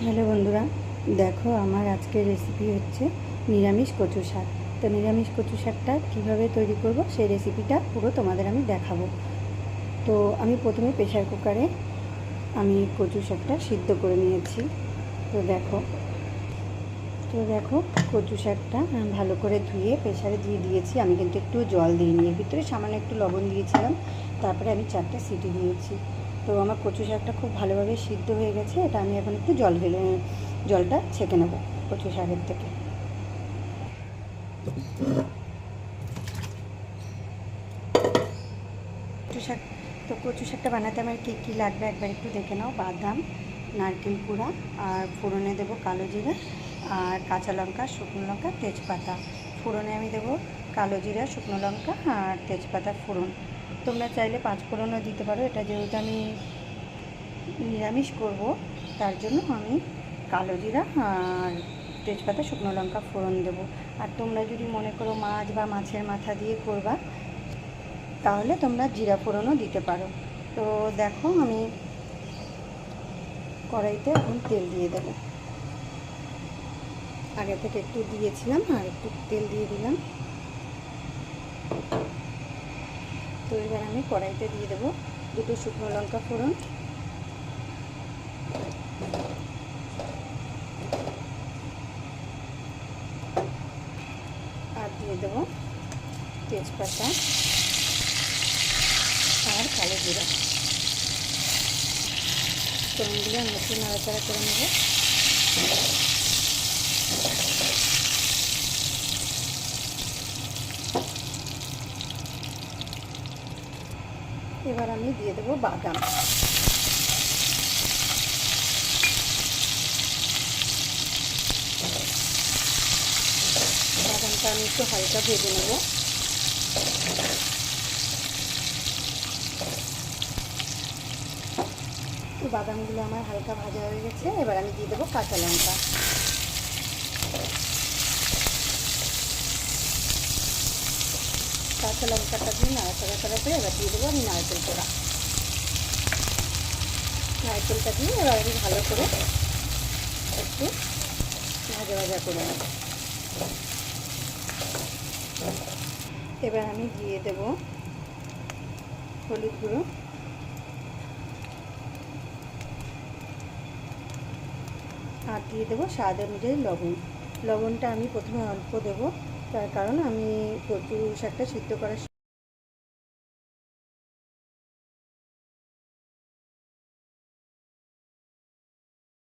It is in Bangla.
হ্যালো বন্ধুরা, দেখো আমার আজকের রেসিপি হচ্ছে নিরামিষ কচু শাক। তো নিরামিষ কচু শাকটা কীভাবে তৈরি করব সেই রেসিপিটা পুরো তোমাদের আমি দেখাবো। তো আমি প্রথমে প্রেশার কুকারে আমি কচু শাকটা সিদ্ধ করে নিয়েছি। তো দেখো কচু শাকটা ভালো করে ধুয়ে প্রেশারে দিয়ে দিয়েছি। আমি কিন্তু একটু জল দিইনি, এর ভিতরে সামান্য একটু লবণ দিয়েছিলাম, তারপরে আমি 4টা সিটি দিয়েছি। তো আমার কচু শাকটা খুব ভালোভাবে সিদ্ধ হয়ে গেছে। এটা আমি এখন একটু জলটা ছেঁকে নেব কচু শাকের থেকে। কচু শাকটা বানাতে আমার কী কী লাগবে একবার একটু দেখে নাও। বাদাম, নারকেল কুড়া, আর ফোড়নে দেবো কালো জিরা আর কাঁচা লঙ্কা, শুকনো লঙ্কা, তেজপাতা। ফোড়নে আমি দেবো কালো জিরা, শুকনো লঙ্কা আর তেজপাতা ফোড়ন। তোমরা চাইলে 5 ফোড়নও দিতে পারো। এটা যেহেতু আমি নিরামিষ করব তার জন্য আমি কালো জিরা আর তেজপাতা, শুকনো লঙ্কা ফোড়ন দেবো। আর তোমরা যদি মনে করো মাছ বা মাছের মাথা দিয়ে করবা তাহলে তোমরা জিরা ফোড়নও দিতে পারো। তো দেখো আমি কড়াইতে এখন তেল দিয়ে দেবো। আগে থেকে একটু দিয়েছিলাম আর একটু তেল দিয়ে দিলাম। তো এবার আমি কড়াইতে দিয়ে দেবো 2টো শুকনো লঙ্কা ফোড়ন, আর দিয়ে দেবো তেজপাতা আর কালো জিরা। ফোড়নগুলো আমি একটু নাড়াচাড়া করে নেব। এবার আমি দিয়ে দেবো বাদাম। বাদামটা আমি একটু হালকা ভেজে নেব। তো বাদামগুলো আমার হালকা ভাজা হয়ে গেছে। এবার আমি দিয়ে দেবো কাঁচা লঙ্কা। কাঁচা লঙ্কাটা দিয়ে নাড়াচাড়া করার পরে এবার দিয়ে দেবো আমি নারকেল কোড়া। নারকেলটা দিয়ে এবার আমি ভালো করে একটু ভাজা ভাজা করে নেব। এবার আমি দিয়ে দেব হলুদ গুঁড়ো, আর দিয়ে দেবো স্বাদ অনুযায়ী লবণ। লবণটা আমি প্রথমে অল্প দেবো, তার কারণ আমি কচু শাকটা সিদ্ধ করার